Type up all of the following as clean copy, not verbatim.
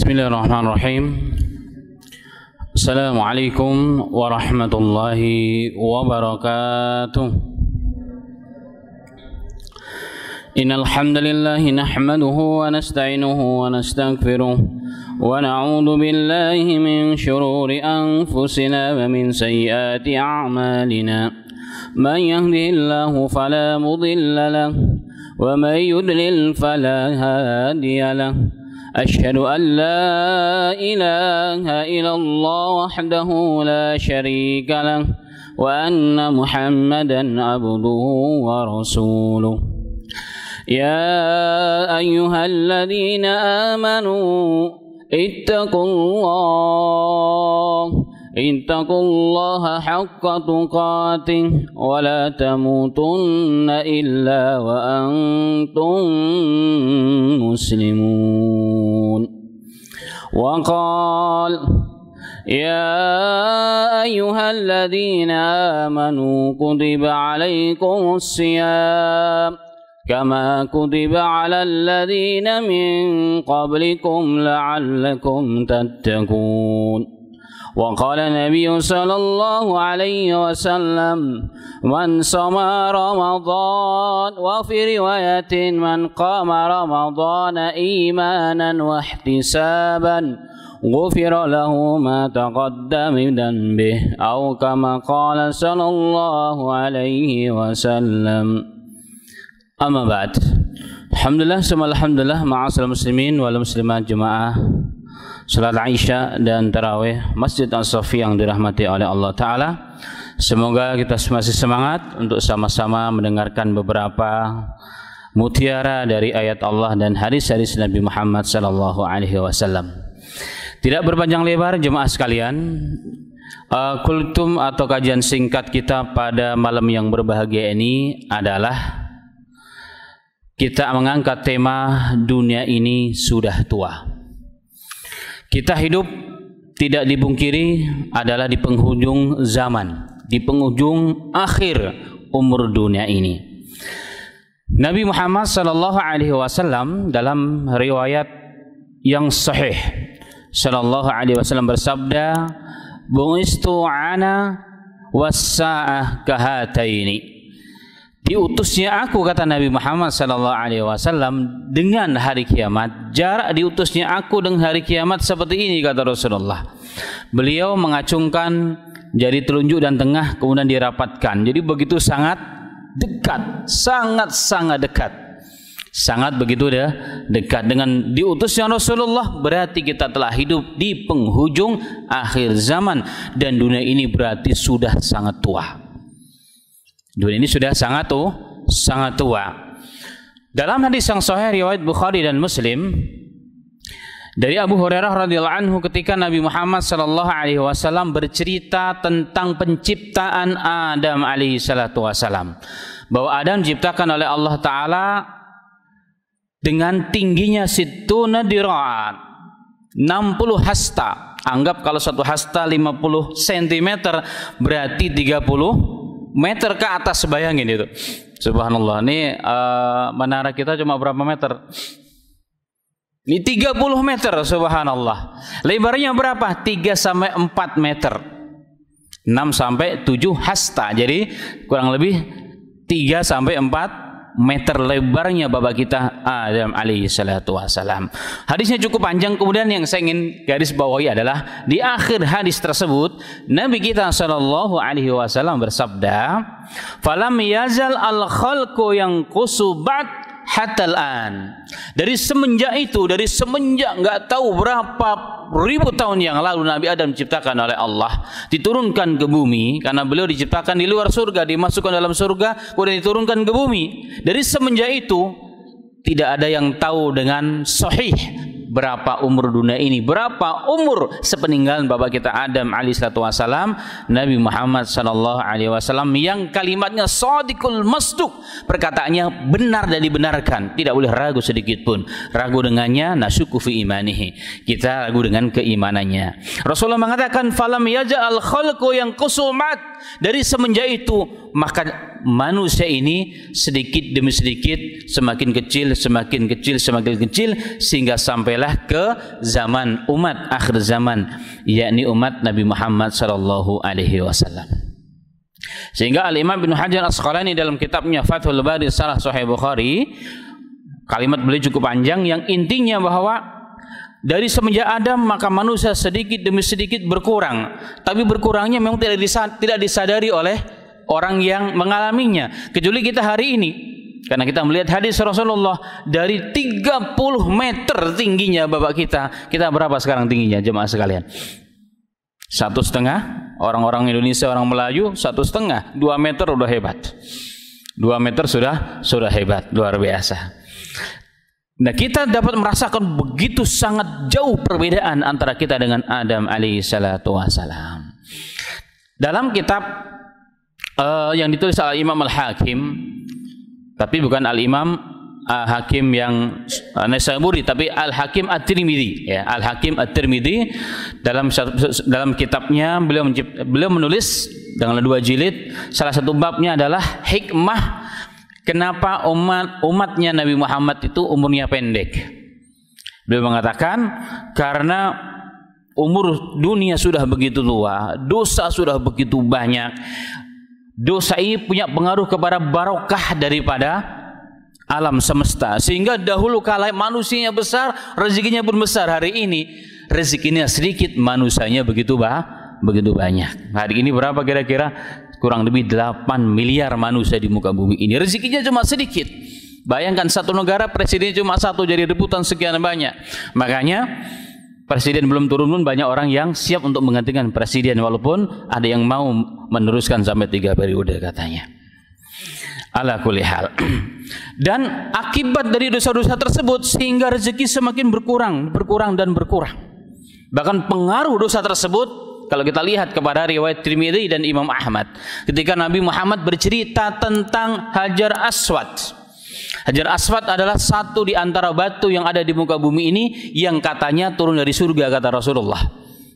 Bismillahirrahmanirrahim. Assalamualaikum warahmatullahi wabarakatuh. Innal hamdalillah nahmaduhu wa nasta'inuhu wa nastaghfiruh wa na'udzu billahi min shururi anfusina wa min sayyiati a'malina. Man yahdihillahu fala mudilla lahu wa man yudlil fala hadiya lahu. أشهد أن لا إله إلا الله وحده لا شريك له وأن محمدا عبده ورسوله يا أيها الذين آمنوا اتقوا الله حق تقاته ولا تموتن إلا وأنتم مسلمون وقال يا أيها الذين آمنوا كتب عليكم الصيام كما كتب على الذين من قبلكم لعلكم تتقون وقال النبي صلى الله عليه وسلم من صام رمضان وفي رواية من قام رمضان إيمانا واحتسابا غفر له ما تقدم من ذنبه أو كما قال صلى الله عليه وسلم. أما بعد, alhamdulillah summa alhamdulillah ma'asyiral muslimin wal muslimat jemaah salat Aisyah dan tarawih Masjid As-Safi yang dirahmati oleh Allah Ta'ala. Semoga kita masih semangat untuk sama-sama mendengarkan beberapa mutiara dari ayat Allah dan hadis-hadis Nabi Muhammad sallallahu alaihi wasallam. Tidak berpanjang lebar jemaah sekalian, kultum atau kajian singkat kita pada malam yang berbahagia ini adalah kita mengangkat tema dunia ini sudah tua. Kita hidup tidak dipungkiri adalah di penghujung zaman, di penghujung akhir umur dunia ini. Nabi Muhammad sallallahu alaihi wasallam dalam riwayat yang sahih sallallahu alaihi wasallam bersabda, "Bu'istu ana was-sa'ah kahataini." Diutusnya aku, kata Nabi Muhammad sallallahu alaihi wasallam, dengan hari kiamat. Jarak diutusnya aku dengan hari kiamat seperti ini, kata Rasulullah. Beliau mengacungkan jari telunjuk dan tengah kemudian dirapatkan. Jadi begitu sangat dekat, sangat dekat. Sangat begitu dekat dengan diutusnya Rasulullah, berarti kita telah hidup di penghujung akhir zaman dan dunia ini berarti sudah sangat tua. Dunia ini sudah sangat tua. Dalam hadis yang sahih riwayat Bukhari dan Muslim dari Abu Hurairah radhiyallahu anhu, ketika Nabi Muhammad sallallahu alaihi wasallam bercerita tentang penciptaan Adam alaihi salatu wasallam, bahwa Adam diciptakan oleh Allah Ta'ala dengan tingginya situna dira'at, 60 hasta. Anggap kalau satu hasta 50 cm berarti 30 meter ke atas, bayangin itu. Subhanallah, ini menara kita cuma berapa meter? Ini 30 meter, subhanallah. Lebarnya berapa? 3 sampai 4 meter. 6 sampai 7 hasta. Jadi kurang lebih 3 sampai 4 meter lebarnya bapak kita Adam alaihi salatu wasalam. Hadisnya cukup panjang, kemudian yang saya ingin garis bawahi adalah di akhir hadis tersebut Nabi kita sallallahu alaihi wasallam bersabda, "Falam yazal al-khalqu yanqusu ba'd hatta al-an." Dari semenjak enggak tahu berapa ribu tahun yang lalu Nabi Adam diciptakan oleh Allah, diturunkan ke bumi karena beliau diciptakan di luar surga, dimasukkan dalam surga, kemudian diturunkan ke bumi. Dari semenjak itu tidak ada yang tahu dengan sahih berapa umur dunia ini, berapa umur sepeninggalan bapak kita Adam alaihissalatu wassalam. Nabi Muhammad sallallahu alaihi wasallam yang kalimatnya shadiqul masduq, perkataannya benar dan dibenarkan, tidak boleh ragu sedikit pun. Ragu dengannya nasyuku fi imanihi, kita ragu dengan keimanannya. Rasulullah mengatakan falam yaja'al khalqu yang qusumat, Dari semenjak itu maka manusia ini sedikit demi sedikit semakin kecil, semakin kecil, semakin kecil, sehingga sampailah ke zaman umat akhir zaman, yakni umat Nabi Muhammad sallallahu alaihi wasallam. Sehingga Al-Imam Ibnu Hajar Asqalani dalam kitabnya Fathul Bari Syarah Sahih Bukhari, kalimat beliau cukup panjang yang intinya bahwa dari semenjak Adam maka manusia sedikit demi sedikit berkurang, tapi berkurangnya memang tidak disadari oleh orang yang mengalaminya, kecuali kita hari ini. Karena kita melihat hadis Rasulullah, dari 30 meter tingginya bapak kita berapa sekarang tingginya jemaah sekalian? 1,5. Orang-orang Indonesia, orang Melayu 1,5, 2 meter udah hebat. 2 meter sudah hebat, luar biasa. Nah, kita dapat merasakan begitu sangat jauh perbedaan antara kita dengan Adam alaihi salatu wassalam. Dalam kitab yang ditulis oleh Imam Al-Hakim, tapi bukan Al-Imam Hakim yang Naisaburi, tapi Al-Hakim At-Tirmidzi, ya, Al-Hakim At-Tirmidzi dalam kitabnya beliau menulis dengan 2 jilid. Salah satu babnya adalah hikmah kenapa umatnya Nabi Muhammad itu umurnya pendek. Beliau mengatakan karena umur dunia sudah begitu tua, dosa sudah begitu banyak. Dosa ini punya pengaruh kepada barokah daripada alam semesta, sehingga dahulu kala manusianya besar, rezekinya pun besar. Hari ini rezekinya sedikit, manusianya begitu banyak. Hari ini berapa kira-kira? Kurang lebih 8 miliar manusia di muka bumi ini. Rezekinya cuma sedikit. Bayangkan satu negara presidennya cuma 1, jadi rebutan sekian banyak. Makanya presiden belum turun pun banyak orang yang siap untuk menggantikan presiden, walaupun ada yang mau meneruskan sampai 3 periode katanya. Ala kulli hal. Dan akibat dari dosa-dosa tersebut sehingga rezeki semakin berkurang. Bahkan pengaruh dosa tersebut kalau kita lihat kepada riwayat Tirmidzi dan Imam Ahmad, ketika Nabi Muhammad bercerita tentang Hajar Aswad. Hajar Aswad adalah satu di antara batu yang ada di muka bumi ini yang katanya turun dari surga, kata Rasulullah.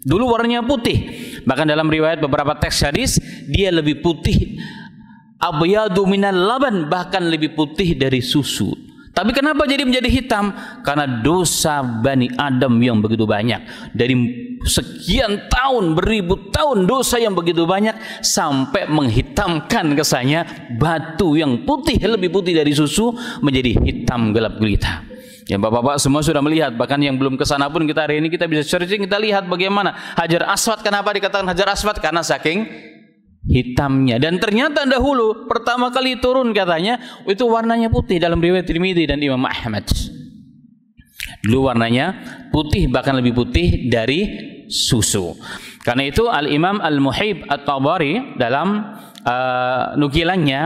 Dulu warnanya putih. Bahkan dalam riwayat beberapa teks hadis, dia lebih putih, abyadu minal laban, bahkan lebih putih dari susu. Tapi kenapa jadi menjadi hitam? Karena dosa Bani Adam yang begitu banyak. Dari sekian tahun, beribu tahun dosa yang begitu banyak sampai menghitamkan kesannya batu yang putih, lebih putih dari susu menjadi hitam gelap gulita. Ya, bapak-bapak semua sudah melihat, bahkan yang belum ke sana pun kita hari ini kita bisa searching, kita lihat bagaimana Hajar Aswad. Kenapa dikatakan Hajar Aswad? Karena saking hitamnya. Dan ternyata dahulu pertama kali turun katanya itu warnanya putih dalam riwayat Tirmidzi dan Imam Ahmad. Dulu warnanya putih, bahkan lebih putih dari susu. Karena itu Al-Imam Al-Muhib At-Tabari dalam nukilannya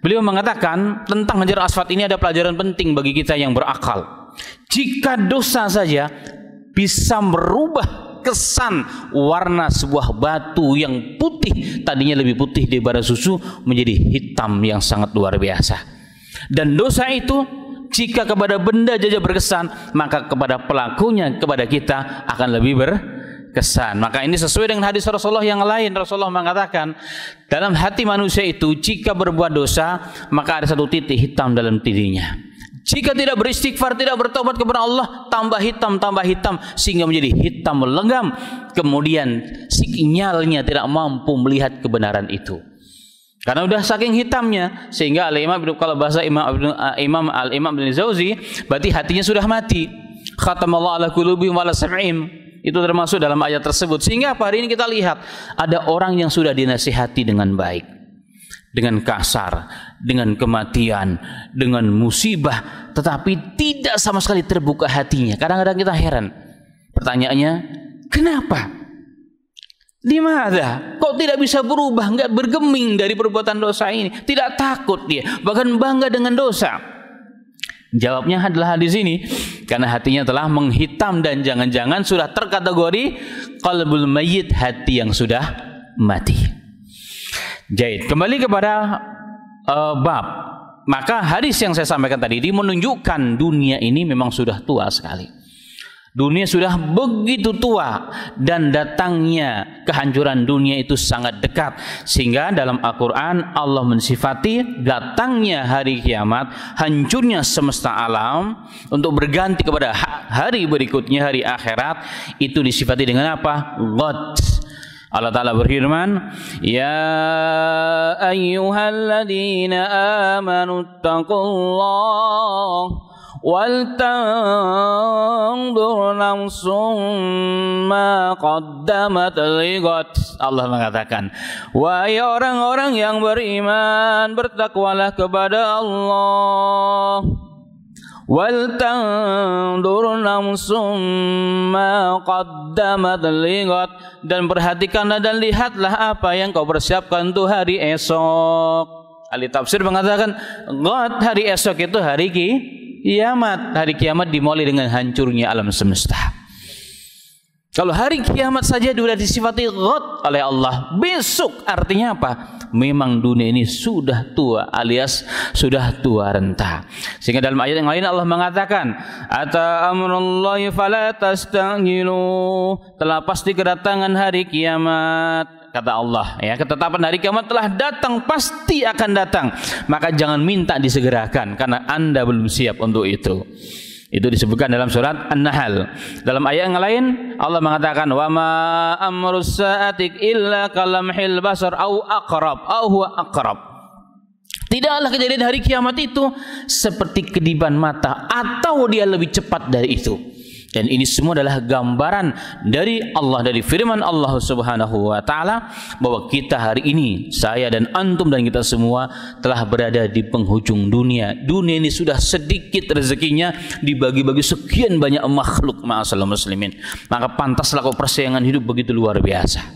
beliau mengatakan tentang Hajar Aswad ini ada pelajaran penting bagi kita yang berakal. Jika dosa saja bisa merubah kesan warna sebuah batu yang putih, tadinya lebih putih daripada susu, menjadi hitam yang sangat luar biasa. Dan dosa itu jika kepada benda saja berkesan, maka kepada pelakunya, kepada kita akan lebih berkesan. Maka ini sesuai dengan hadis Rasulullah yang lain. Rasulullah mengatakan dalam hati manusia itu jika berbuat dosa, maka ada satu titik hitam dalam titiknya. Jika tidak beristighfar, tidak bertobat kepada Allah, tambah hitam, sehingga menjadi hitam legam. Kemudian sinyalnya tidak mampu melihat kebenaran itu. Karena udah saking hitamnya, sehingga al-imam, kalau bahasa Imam Ibnu Jauzi, berarti hatinya sudah mati. Khatamallahu ala qulubihim wa ala sam'ihim. Itu termasuk dalam ayat tersebut. Sehingga hari ini kita lihat ada orang yang sudah dinasihati dengan baik, dengan kasar, dengan kematian, dengan musibah, tetapi tidak sama sekali terbuka hatinya. Kadang-kadang kita heran. Pertanyaannya, kenapa? Di mana? Kok tidak bisa berubah, enggak bergeming dari perbuatan dosa ini? Tidak takut dia, bahkan bangga dengan dosa. Jawabnya adalah di sini, karena hatinya telah menghitam dan jangan-jangan sudah terkategori qalbul mayyit, hati yang sudah mati. Jadi kembali kepada bab, maka hadis yang saya sampaikan tadi ini menunjukkan dunia ini memang sudah tua sekali. Dunia sudah begitu tua dan datangnya kehancuran dunia itu sangat dekat, sehingga dalam Al-Quran Allah mensifati datangnya hari kiamat, hancurnya semesta alam untuk berganti kepada hari berikutnya, hari akhirat, itu disifati dengan apa? Ghad. Allah Ta'ala berfirman, ya ayyuhalladzina amanu taqullah wal tanzur nafsum ma qaddamat lighad. Allah mengatakan, wahai orang-orang yang beriman, bertakwalah kepada Allah. Wal tanzur nafsum ma qaddamat lighad, dan perhatikanlah dan lihatlah apa yang kau persiapkan untuk hari esok. Ahli tafsir mengatakan, ghad, hari esok itu hari kiamat. Hari kiamat dimulai dengan hancurnya alam semesta. Kalau hari kiamat saja sudah disifati ghad oleh Allah, besok artinya apa? Memang dunia ini sudah tua, alias sudah tua renta. Sehingga dalam ayat yang lain Allah mengatakan, ata amrullahi fala tastajilu, telah pasti kedatangan hari kiamat. Kata Allah, ya, ketetapan hari kiamat telah datang, pasti akan datang. Maka jangan minta disegerakan, karena Anda belum siap untuk itu. Itu disebutkan dalam surat An-Nahl. Dalam ayat yang lain Allah mengatakan, wa ma amrus sa'ati illa kalamhil basar au aqrab au huwa aqrab. Tidaklah kejadian hari kiamat itu seperti kedipan mata, atau dia lebih cepat dari itu. Dan ini semua adalah gambaran dari Allah, dari firman Allah Subhanahu wa taala, bahwa kita hari ini, saya dan antum dan kita semua telah berada di penghujung dunia. Dunia ini sudah sedikit rezekinya dibagi-bagi sekian banyak makhluk, ma'asyiral muslimin. Maka pantaslah kau persaingan hidup begitu luar biasa.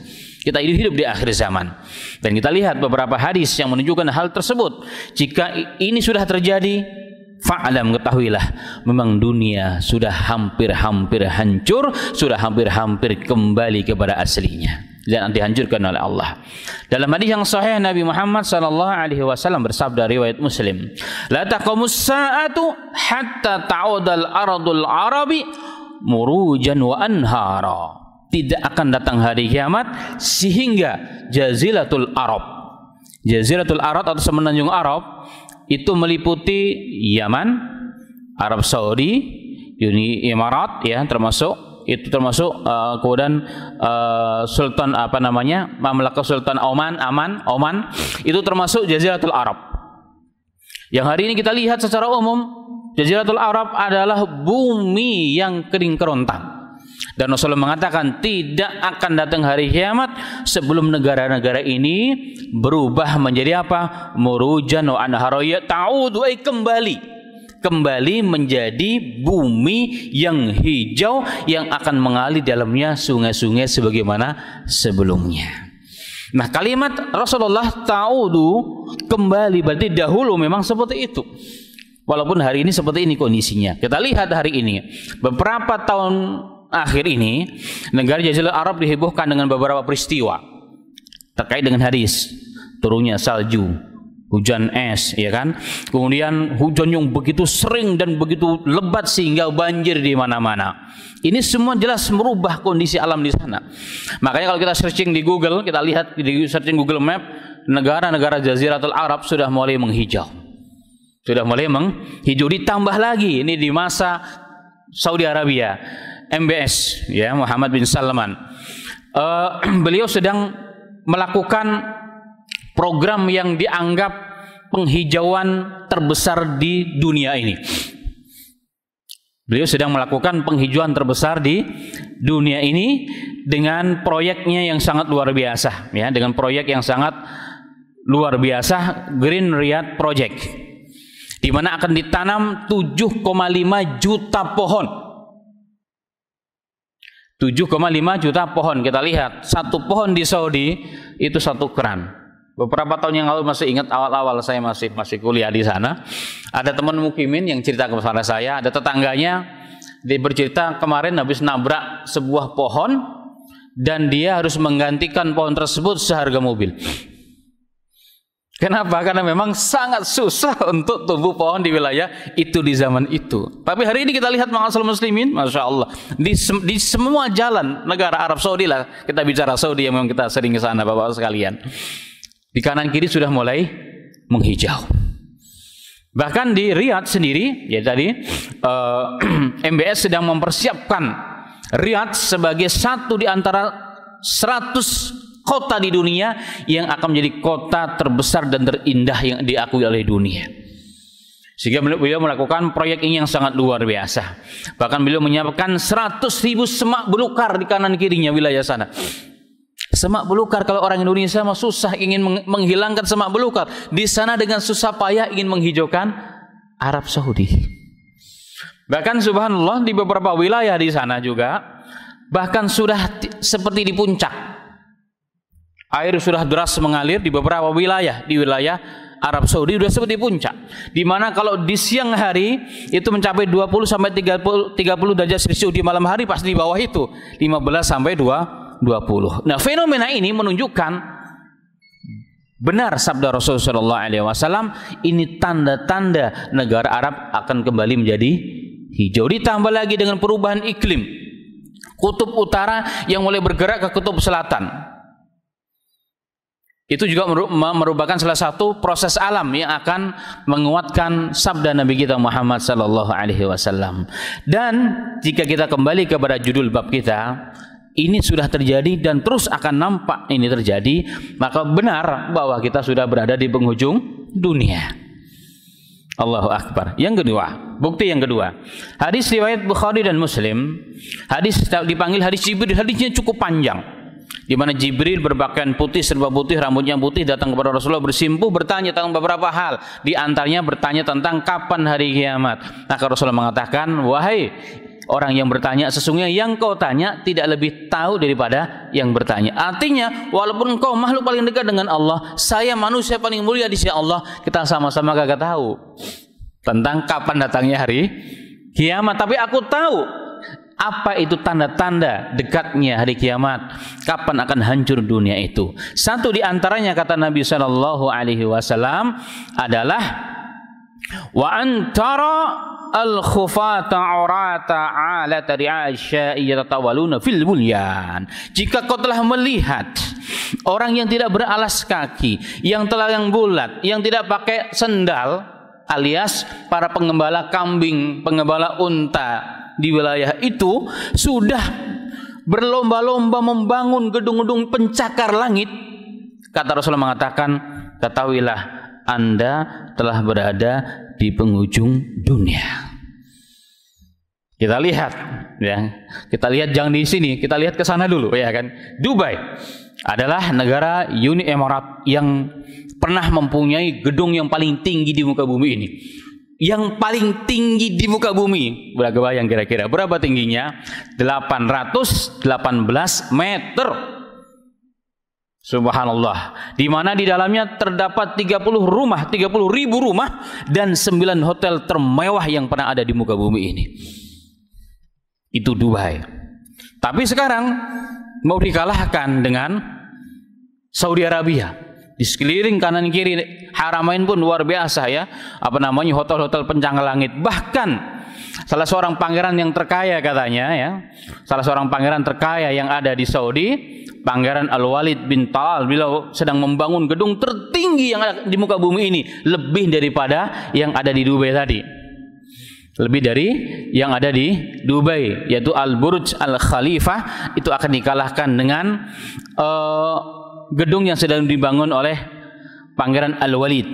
Kita hidup di akhir zaman. Dan kita lihat beberapa hadis yang menunjukkan hal tersebut. Jika ini sudah terjadi, fa'alam, ketahuilah, memang dunia sudah hampir-hampir hancur, sudah hampir-hampir kembali kepada aslinya dan dihancurkan oleh Allah. Dalam hadis yang sahih Nabi Muhammad SAW bersabda, riwayat Muslim, la taqumus sa'atu hatta ta'udal ardul arabi murujan wa anhara. Tidak akan datang hari kiamat sehingga Jaziratul Arab, Jaziratul Arab atau semenanjung Arab, itu meliputi Yaman, Arab Saudi, Uni Emirat, ya, termasuk kemudian Sultan Mamlakah Sultan Oman, itu termasuk Jaziratul Arab. Yang hari ini kita lihat secara umum, Jaziratul Arab adalah bumi yang kering kerontang. Dan Rasulullah mengatakan tidak akan datang hari kiamat sebelum negara-negara ini berubah menjadi apa? Murujan wa anharaya ta'udu, kembali menjadi bumi yang hijau yang akan mengalir dalamnya sungai-sungai sebagaimana sebelumnya. Nah, kalimat Rasulullah ta'udu, kembali, berarti dahulu memang seperti itu. Walaupun hari ini seperti ini kondisinya. Kita lihat hari ini, beberapa tahun akhir ini negara Jazirah Arab dihebohkan dengan beberapa peristiwa terkait dengan hadis turunnya salju, hujan es, ya kan? Kemudian hujan yang begitu sering dan begitu lebat sehingga banjir di mana-mana. Ini semua jelas merubah kondisi alam di sana. Makanya kalau kita searching di Google, kita lihat di searching Google Map, negara-negara Jaziratul Arab sudah mulai menghijau. Ditambah lagi ini di masa Saudi Arabia, MBS, ya, Muhammad bin Salman, beliau sedang melakukan program yang dianggap penghijauan terbesar di dunia ini. Beliau sedang melakukan penghijauan terbesar di dunia ini dengan proyeknya yang sangat luar biasa, ya, dengan proyek yang sangat luar biasa, Green Riyadh Project, di mana akan ditanam 7,5 juta pohon. 7,5 juta pohon. Kita lihat, satu pohon di Saudi itu satu keran. Beberapa tahun yang lalu, masih ingat awal-awal saya masih kuliah di sana, ada teman mukimin yang cerita kepada saya, ada tetangganya, dia bercerita kemarin habis nabrak sebuah pohon dan dia harus menggantikan pohon tersebut seharga mobil. Kenapa? Karena memang sangat susah untuk tumbuh pohon di wilayah itu di zaman itu. Tapi hari ini kita lihat ma'asal muslimin, Masya Allah, di semua jalan negara Arab Saudi lah, kita bicara Saudi yang memang kita sering ke sana Bapak sekalian, di kanan kiri sudah mulai menghijau. Bahkan di Riyadh sendiri, ya tadi MBS sedang mempersiapkan Riyadh sebagai satu di antara 100 kota di dunia yang akan menjadi kota terbesar dan terindah yang diakui oleh dunia. Sehingga beliau melakukan proyek ini yang sangat luar biasa. Bahkan beliau menyiapkan 100.000 semak belukar di kanan kirinya wilayah sana. Semak belukar, kalau orang Indonesia mah susah ingin menghilangkan semak belukar, di sana dengan susah payah ingin menghijaukan Arab Saudi. Bahkan subhanallah di beberapa wilayah di sana juga bahkan sudah seperti di puncak. Air sudah deras mengalir di beberapa wilayah, di wilayah Arab Saudi sudah seperti puncak. Di mana kalau di siang hari itu mencapai 20 sampai 30 derajat Celcius, di malam hari pasti di bawah itu 15 sampai 20. Nah, fenomena ini menunjukkan benar sabda Rasulullah SAW, ini tanda-tanda negara Arab akan kembali menjadi hijau. Ditambah lagi dengan perubahan iklim, kutub utara yang mulai bergerak ke kutub selatan. Itu juga merupakan salah satu proses alam yang akan menguatkan sabda Nabi kita Muhammad sallallahu alaihi wasallam. Dan jika kita kembali kepada judul bab kita, ini sudah terjadi dan terus akan nampak ini terjadi, maka benar bahwa kita sudah berada di penghujung dunia. Allahu Akbar. Yang kedua, bukti yang kedua, hadis riwayat Bukhari dan Muslim, hadis dipanggil hadis Jibril, hadisnya cukup panjang, di mana Jibril berpakaian putih, serba putih, rambutnya putih, datang kepada Rasulullah bersimpuh, bertanya tentang beberapa hal. Di antaranya bertanya tentang kapan hari kiamat. Maka Rasulullah mengatakan, wahai orang yang bertanya, sesungguhnya yang kau tanya tidak lebih tahu daripada yang bertanya. Artinya, walaupun engkau makhluk paling dekat dengan Allah, saya manusia paling mulia di sisi Allah, kita sama-sama kagak tahu tentang kapan datangnya hari kiamat. Tapi aku tahu apa itu tanda-tanda dekatnya hari kiamat, kapan akan hancur dunia itu. Satu di antaranya kata Nabi sallallahu alaihi wasallam adalah wa antara al-khufata urata ala tari'asya yatatawaluna fil bunyan. Jika kau telah melihat orang yang tidak beralas kaki, yang telanjang bulat, yang tidak pakai sendal, alias para pengembala kambing, pengembala unta di wilayah itu sudah berlomba-lomba membangun gedung-gedung pencakar langit, kata Rasulullah mengatakan, ketahuilah Anda telah berada di penghujung dunia. Kita lihat, ya, kita lihat jangan di sini, kita lihat ke sana dulu, ya kan. Dubai adalah negara Uni Emirat yang pernah mempunyai gedung yang paling tinggi di muka bumi ini. Yang paling tinggi di muka bumi, berapa yang kira-kira berapa tingginya? 818 meter. Subhanallah. Di mana di dalamnya terdapat 30 ribu rumah dan 9 hotel termewah yang pernah ada di muka bumi ini. Itu Dubai. Tapi sekarang mau dikalahkan dengan Saudi Arabia. Di sekeliling kanan kiri Haramain pun luar biasa, ya, apa namanya, hotel-hotel pencakar langit. Bahkan salah seorang pangeran yang terkaya katanya, ya, salah seorang pangeran terkaya yang ada di Saudi, Pangeran Al-Walid bin Talal, beliau sedang membangun gedung tertinggi yang ada di muka bumi ini, lebih daripada yang ada di Dubai tadi. Lebih dari yang ada di Dubai, yaitu Al-Burj Al-Khalifah, itu akan dikalahkan dengan gedung yang sedang dibangun oleh Pangeran Al-Walid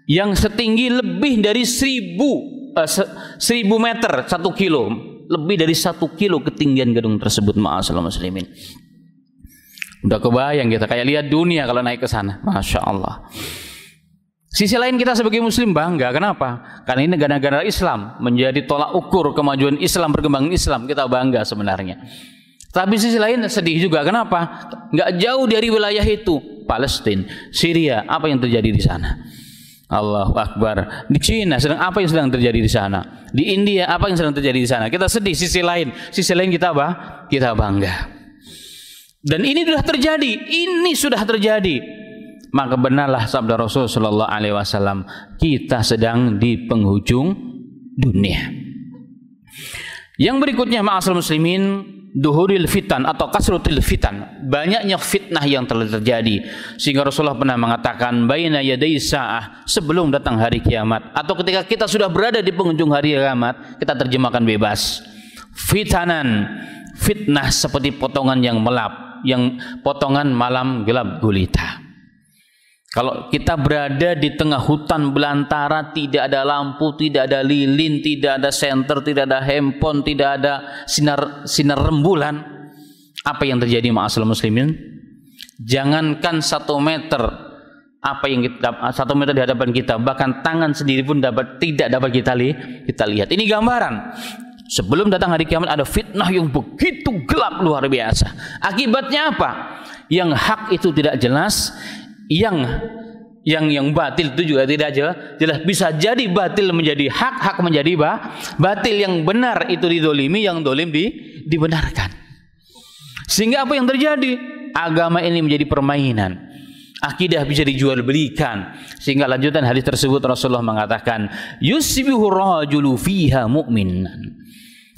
yang setinggi lebih dari 1000 meter, 1 kilo, lebih dari 1 kilo ketinggian gedung tersebut. Ma'asyiral muslimin, udah kebayang kita kayak lihat dunia kalau naik ke sana. Masya Allah. Sisi lain kita sebagai muslim bangga. Kenapa? Karena ini negara-negara Islam, menjadi tolak ukur kemajuan Islam, perkembangan Islam, kita bangga sebenarnya. Tapi sisi lain sedih juga. Kenapa? Nggak jauh dari wilayah itu, Palestina, Syria, apa yang terjadi di sana? Allahu Akbar. Di Cina sedang apa yang sedang terjadi di sana? Di India apa yang sedang terjadi di sana? Kita sedih. Sisi lain kita apa? Kita bangga. Dan ini sudah terjadi. Ini sudah terjadi. maka benarlah sabda Rasul sallallahu alaihi wasallam, kita sedang di penghujung dunia. Yang berikutnya, ma'asyiral muslimin, duhuril fitan atau kasrutil fitan, banyaknya fitnah yang telah terjadi, sehingga Rasulullah pernah mengatakan baina yaday sa'ah, sebelum datang hari kiamat atau ketika kita sudah berada di penghujung hari kiamat, kita terjemahkan bebas, fitanan, fitnah seperti potongan yang melap, yang potongan malam gelap gulita. Kalau kita berada di tengah hutan belantara, tidak ada lampu, tidak ada lilin, tidak ada senter, tidak ada handphone, tidak ada sinar rembulan, apa yang terjadi ma'asyiral muslimin? Jangankan 1 meter, apa yang 1 meter di hadapan kita, bahkan tangan sendiri pun tidak dapat kita lihat. Ini gambaran. Sebelum datang hari kiamat ada fitnah yang begitu gelap luar biasa. Akibatnya apa? Yang hak itu tidak jelas, yang batil itu juga tidak jelas. Bisa jadi batil menjadi hak, hak menjadi batil, yang benar itu didolimi, yang dolim dibenarkan. Sehingga apa yang terjadi? Agama ini menjadi permainan. Akidah bisa dijual belikan. Sehingga lanjutan hadis tersebut Rasulullah mengatakan, yusbihu rajulu fiha mu'minan.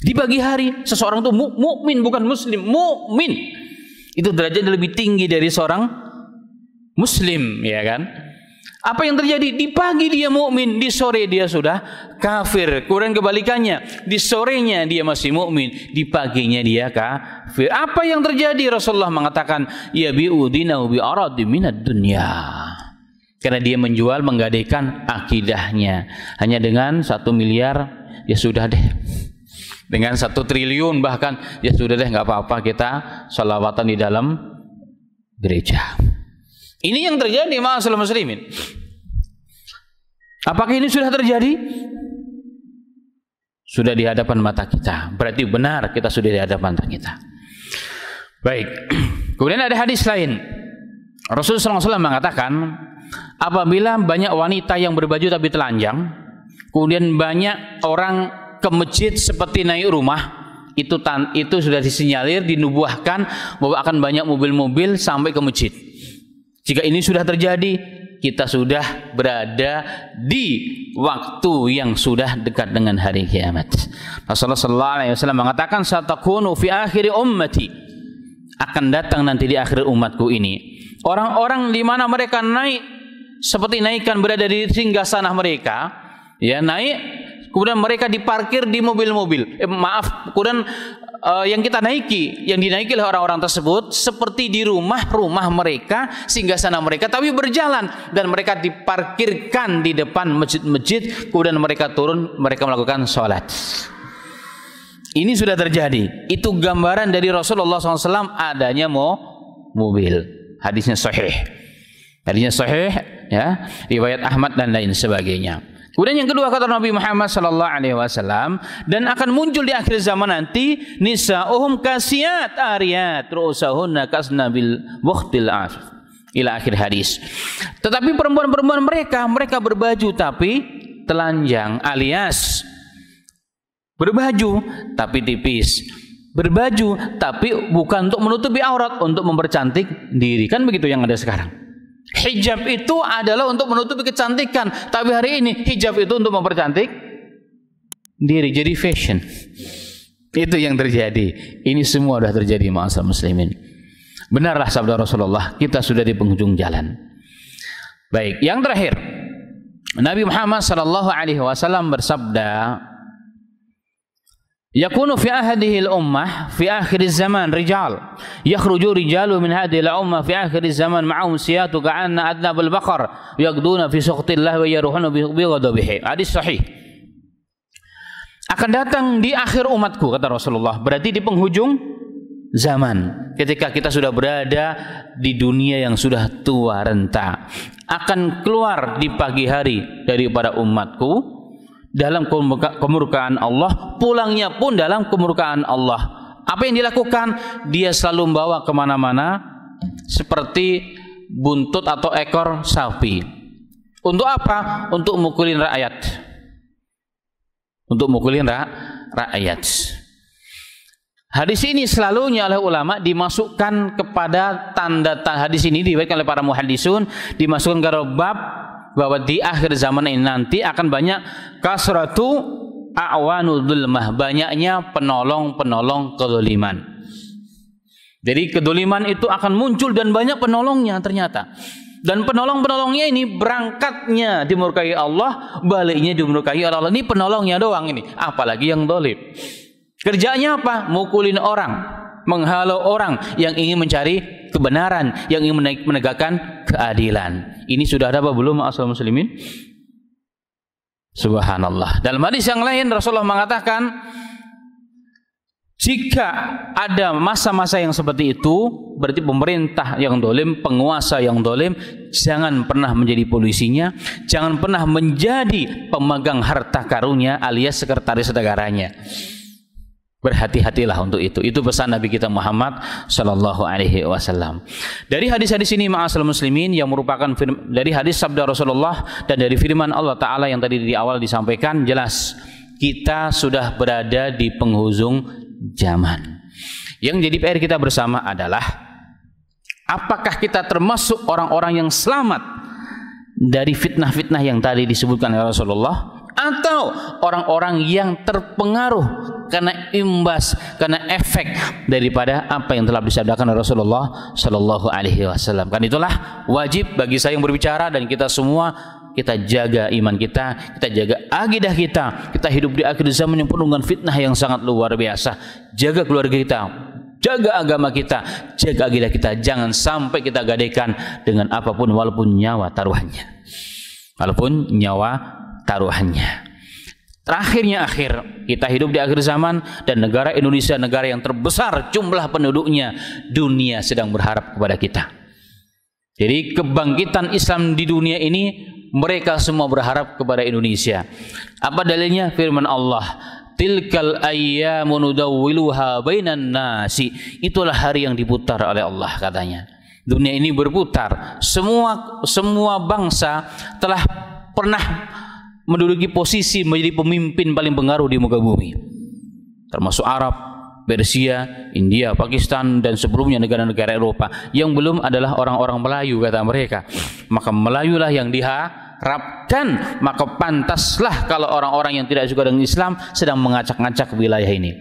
Di pagi hari seseorang itu mukmin, bukan muslim, mukmin. Itu derajatnya lebih tinggi dari seorang muslim, ya kan? Apa yang terjadi? Di pagi dia mukmin, di sore dia sudah kafir. Kemudian kebalikannya, di sorenya dia masih mukmin, di paginya dia kafir. Apa yang terjadi? Rasulullah mengatakan, yabi'u dinahu bi aradi minad dunya. Karena dia menjual, menggadaikan akidahnya. Hanya dengan 1 miliar ya sudah deh. Dengan 1 triliun bahkan ya sudah deh, nggak apa-apa kita sholawatan di dalam gereja. Ini yang terjadi ma'asyiral muslimin. Apakah ini sudah terjadi? Sudah di hadapan mata kita. Berarti benar kita sudah di hadapan mata kita. Baik. Kemudian ada hadis lain. Rasulullah SAW mengatakan, apabila banyak wanita yang berbaju tapi telanjang, kemudian banyak orang ke masjid seperti naik rumah, itu sudah disinyalir, dinubuahkan bahwa akan banyak mobil-mobil sampai ke masjid. Jika ini sudah terjadi, kita sudah berada di waktu yang sudah dekat dengan hari kiamat. Rasulullah SAW mengatakan, satakunu fi akhiri ummati, akan datang nanti di akhir umatku ini orang-orang di mana mereka naik seperti naikkan berada di singgasana mereka, ya, naik, kemudian mereka diparkir di mobil-mobil. Kemudian yang kita naiki, yang dinaiki oleh orang-orang tersebut seperti di rumah-rumah mereka, singgasana mereka, tapi berjalan, dan mereka diparkirkan di depan masjid-masjid, kemudian mereka turun, mereka melakukan sholat. Ini sudah terjadi. Itu gambaran dari Rasulullah SAW adanya mobil. Hadisnya sahih. Hadisnya sahih, ya, riwayat Ahmad dan lain sebagainya. Kemudian yang kedua, kata Nabi Muhammad sallallahu alaihi wasallam, dan akan muncul di akhir zaman nanti nisa'uhum kasiyat ariyat ru'usahunna kasnabil bukhtil asf, ila akhir hadis. Tetapi perempuan-perempuan mereka berbaju tapi telanjang, alias berbaju tapi tipis, berbaju tapi bukan untuk menutupi aurat, untuk mempercantik diri. Kan begitu yang ada sekarang. Hijab itu adalah untuk menutupi kecantikan, tapi hari ini hijab itu untuk mempercantik diri, jadi fashion. Itu yang terjadi. Ini semua sudah terjadi ma'asyiral muslimin. Benarlah sabda Rasulullah, kita sudah di penghujung jalan. Baik, yang terakhir, Nabi Muhammad sallallahu alaihi wasallam bersabda, yakunu fi ahadihi al-ummah fi akhir zaman rijal yakhruju rijalu min hadhihi al-ummah fi akhir zaman ma'ahum siyatu ka'anna adnab al-baqar yaqduna fi sukhtillah wa yaruhuna bi ghadabihi. Hadis sahih. Akan datang di akhir umatku, kata Rasulullah, berarti di penghujung zaman, ketika kita sudah berada di dunia yang sudah tua renta, akan keluar di pagi hari daripada umatku dalam kemurkaan Allah, pulangnya pun dalam kemurkaan Allah. Apa yang dilakukan? Dia selalu membawa kemana-mana seperti buntut atau ekor sapi. Untuk apa? Untuk mukulin rakyat. Untuk mukulin rakyat. Hadis ini selalunya oleh ulama dimasukkan kepada tanda-tanda, hadis ini diriwayatkan oleh para muhaddisun, dimasukkan ke bab bahwa di akhir zaman ini nanti akan banyak kasratu a'wanul dzulmah, banyaknya penolong-penolong kezaliman. Jadi kedoliman itu akan muncul dan banyak penolongnya ternyata. Dan penolong-penolongnya ini berangkatnya dimurkai Allah, baliknya dimurkai Allah. Ini penolongnya doang ini, apalagi yang dolim. Kerjanya apa? Mukulin orang, menghalau orang yang ingin mencari kebenaran, yang ingin menegakkan keadilan. Ini sudah ada apa belum ma'asal muslimin? Subhanallah. Dalam hadis yang lain Rasulullah mengatakan, jika ada masa-masa yang seperti itu, berarti pemerintah yang dolim, penguasa yang dolim, jangan pernah menjadi polisinya, jangan pernah menjadi pemegang harta karunnya alias sekretaris negaranya. Berhati-hatilah untuk itu. Itu pesan Nabi kita Muhammad sallallahu alaihi wasallam. Dari hadis-hadis ini ma'asal muslimin yang merupakan dari hadis sabda Rasulullah dan dari firman Allah taala yang tadi di awal disampaikan, jelas kita sudah berada di penghujung zaman. Yang jadi PR kita bersama adalah apakah kita termasuk orang-orang yang selamat dari fitnah-fitnah yang tadi disebutkan oleh Rasulullah, atau orang-orang yang terpengaruh karena imbas, karena efek daripada apa yang telah disabdakan oleh Rasulullah sallallahu alaihi wasallam. Kan itulah wajib bagi saya yang berbicara dan kita semua, kita jaga iman kita, kita jaga akidah kita. Kita hidup di akhir zaman yang penuh dengan fitnah yang sangat luar biasa. Jaga keluarga kita, jaga agama kita, jaga akidah kita. Jangan sampai kita gadaikan dengan apapun walaupun nyawa taruhannya. Walaupun nyawa taruhannya. Terakhirnya kita hidup di akhir zaman dan negara Indonesia, negara yang terbesar jumlah penduduknya, dunia sedang berharap kepada kita. Jadi kebangkitan Islam di dunia ini, mereka semua berharap kepada Indonesia. Apa dalilnya? Firman Allah, tilkal ayyamu nudawwiluha bainan nasi. Itulah hari yang diputar oleh Allah katanya. Dunia ini berputar. Semua bangsa telah pernah menduduki posisi menjadi pemimpin paling pengaruh di muka bumi, termasuk Arab, Persia, India, Pakistan, dan sebelumnya negara-negara Eropa. Yang belum adalah orang-orang Melayu kata mereka. Maka Melayulah yang diharapkan. Maka pantaslah kalau orang-orang yang tidak suka dengan Islam sedang mengacak-ngacak wilayah ini.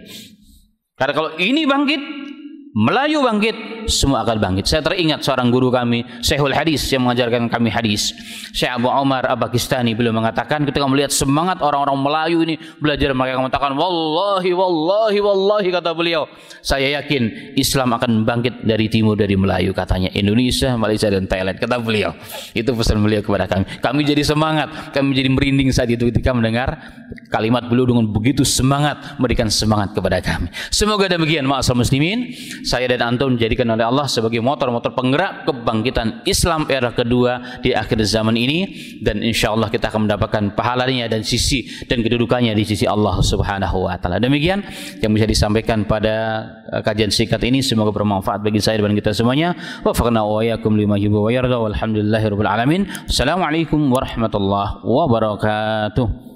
Karena kalau ini bangkit, Melayu bangkit, semua akan bangkit. Saya teringat seorang guru kami, Syekhul Hadis, yang mengajarkan kami hadis, Syekh Abu Umar Al-Pakistani, beliau mengatakan ketika melihat semangat orang-orang Melayu ini belajar, mereka mengatakan, wallahi kata beliau, saya yakin Islam akan bangkit dari timur, dari Melayu, katanya, Indonesia, Malaysia, dan Thailand, kata beliau. Itu pesan beliau kepada kami. Kami jadi semangat, kami jadi merinding saat itu ketika mendengar kalimat beliau dengan begitu semangat, memberikan semangat kepada kami. Semoga demikian ma'asal muslimin, saya dan antum dijadikan oleh Allah sebagai motor-motor penggerak kebangkitan Islam era kedua di akhir zaman ini, dan insya Allah kita akan mendapatkan pahalanya dan sisi dan kedudukannya di sisi Allah Subhanahu wa taala. Demikian yang bisa disampaikan pada kajian singkat ini, semoga bermanfaat bagi saya dan kita semuanya. Wafaqna wa iyyakum lima yuhibbu wa yarda, walhamdulillahirabbil alamin. Assalamualaikum warahmatullahi wabarakatuh.